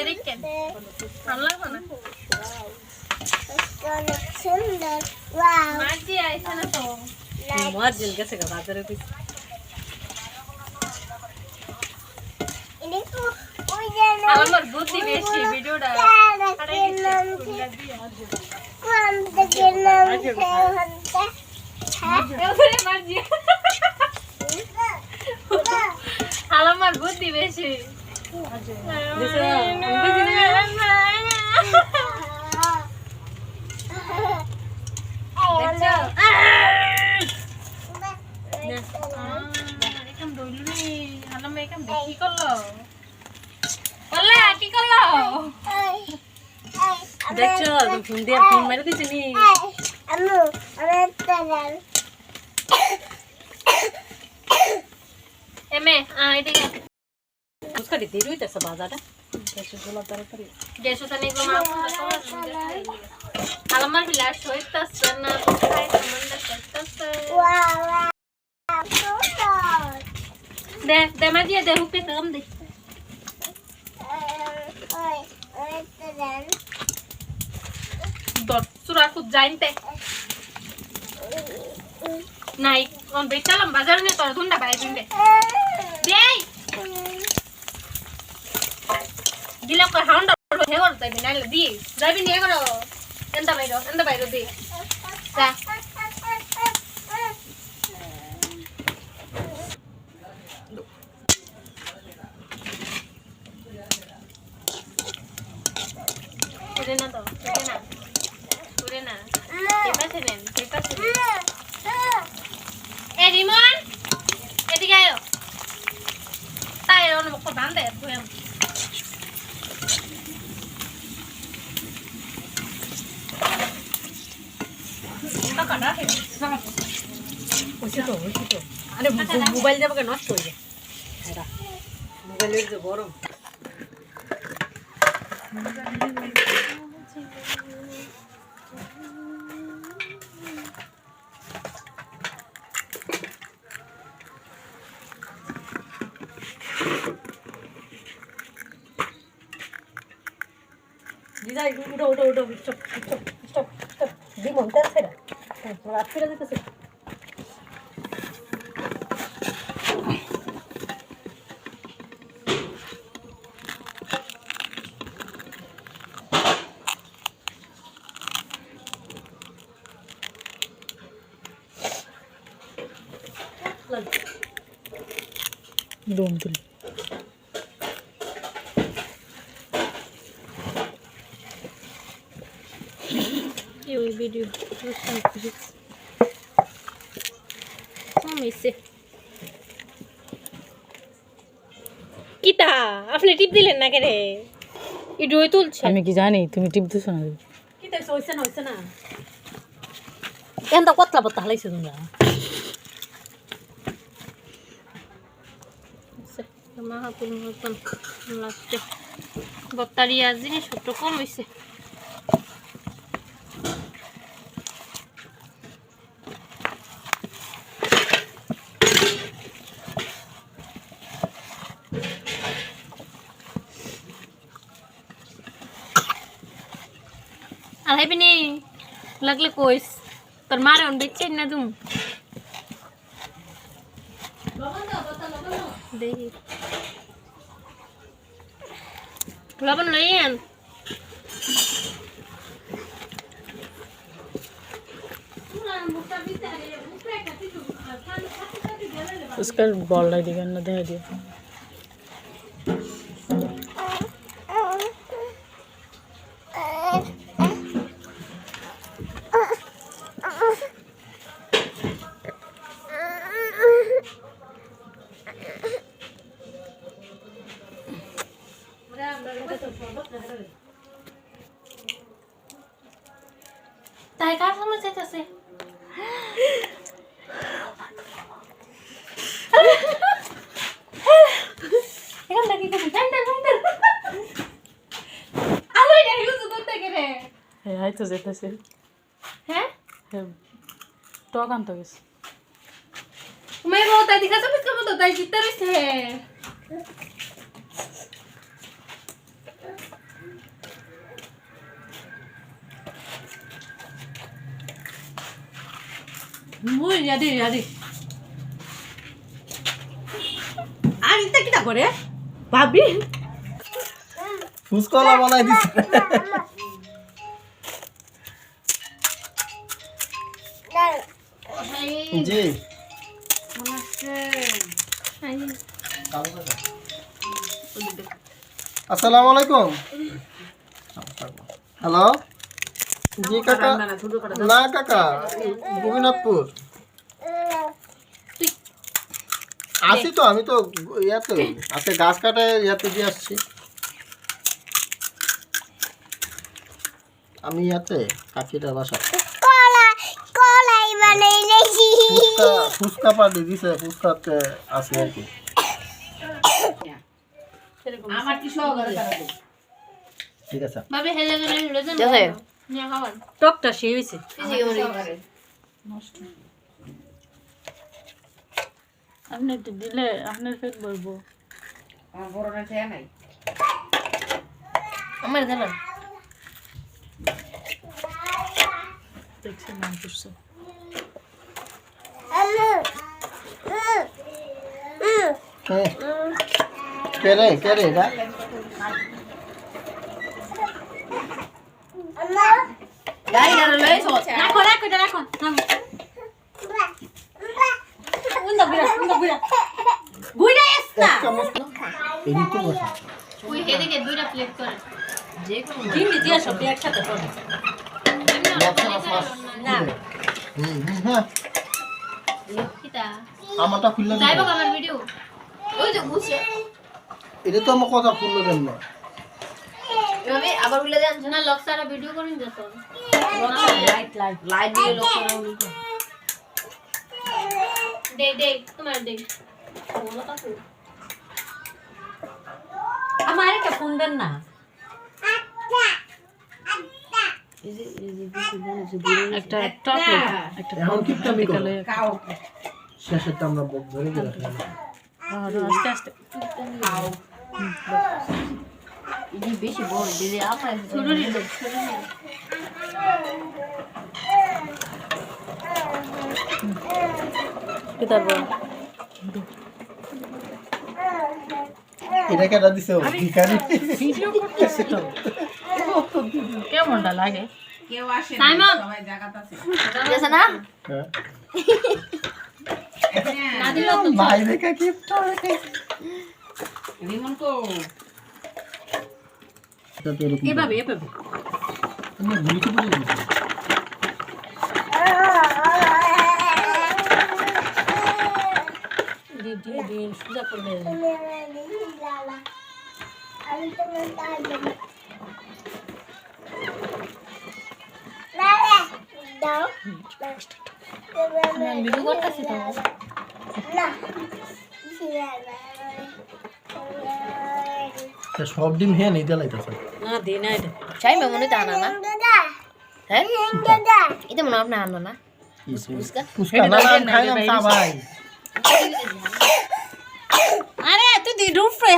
দেখেন ভালো লাগবে না সুন্দর মাঝি আইছে না তো মার্জিন গেছে গা বাজারে পিস আমার বুদ্ধি বেশি ভিডিওটা আমার বুদ্ধি বেশি কি করলো কি করলো দেখছো ফোন দিয়ে ফোন মেরে দিছি নি এমে এদিকে उसका दे रही है सब बाजार है कैसे बोला तारे जैसे तने को मां आलमर बिलास होइतस ना खाय संबंध करतस दे मा दिए दे रुपए कम दे दो सुरा कुछ जाइनते नहीं on बेचालम बाजार में तो धुंडा बाई दिंदे दे দিলে কই হাউন্ডা হে করতে যাবি নাইলে দি যাবি নি করো এন্তা বাইরো দি যা ওরে না তো ওরে না এপাশে নেন এ রিমন এদিকে আয় তাই ওর মুখ বাঁধে তুই अरे मोबाइल जब के नष्ट हो गया मोबाइल जो गरम दीदा उठो स्टॉप दी मोंटा से रात फिर से Belum tuh. Eu vídeo কিতা আপনি টিপ দিলেন না কেরে ভিডিও তুলছে আমি কি জানি তুমি টিপ দিছ না কিতা হইছে না এন্ড কতলা বতা হালাইছ তোমরা মাহাপুর মতন লাগছে বত্তারিয়া জিনিস ছোট কম হইছে আলাইবি নি লাগলে কইস তোর মারে অন বেচে না তুম দেখি লবণ লইয়েন उसका बॉल लाई दिया ना दे दिया তাই কার সময় চাইতেছে এখন দেখি কি ঠান্ডা আলো এটা হিলো তো করতে গেলে হ্যাঁ আই তো যেতেছে হ্যাঁ হ্যাঁ টক আনতে গেছে मैं बहुत अधिक सब इसका मतलब दाई जितना भी है ওই ইয়াদি আর ইতা কিটা করে ভাবি ফুসকলা বানাই দিছে জি আসসালামু আলাইকুম হ্যালো জি কাকা না কাকা গোবিনাথপুর আসি তো আমি তো ইয়াতে আজকে গাছ কাটে ইয়াতে দিয়ে আসছি আমি ইয়াতে কাকিটা বাসা ফুচকা পার্টি দিছে ফুচকাতে আছে আর কি আমার কি সব ঠিক আছে ভাবি হেলে গেলে লজেন নিয়ে খাবার টকটা সেই হইছে আপনি তো দিলে আপনার পেট ভরবো আমার বড়টা খেয়ে নাই আমার দেন দেখছেন নাম করছে কেরে এটা রাখো এটা রাখো গুইরা এসনা এই তো বসা ওই হেদিকে দুইটা প্লেট করে যে কোনো দিন দিয়ে সব একসাথে করো না হ্যাঁ কিটা আমারটা খুললে যাইবো আমার ভিডিও ওই যে বুঝছে এটা তো আমার কথা খুললো কেন না এভাবে আবার উল্লে দেন না লক সারা ভিডিও করেন যত লাইট দিয়ে লোক করে দে তোমার দে বলো তো আমার একটা ফোন দেন না একটা চকলেট একটা এখন কি আমি বিকালে শেষে তো আমরা বক ধরে গেলাম আস্তে আস্তে এই বেশি বড় দিলে আমার ছোট নিল কি তারপর এটা কেটা দিছে ভিখারি ভিডিও করতেছে তো কেমনটা লাগে কেউ আসে না, সাইমন সবাই জায়গাতে আছে। দেছ না হ্যাঁ না দিলো তো ভাই দেখা গিফট রিমন কো এটা তো এরকম এভাবে আমি ভুলি তো বলি দিন সুজা করবে ভিডিও করতেছি তো সব ডিম হ্যাঁ নিতে লাইতেছে না দি না এটা চাই মনে তো আনা না হ্যাঁ এটা মনে আপনি আনো না ফুচকা না খাই না ভাই আরে তুই দি রুফ রে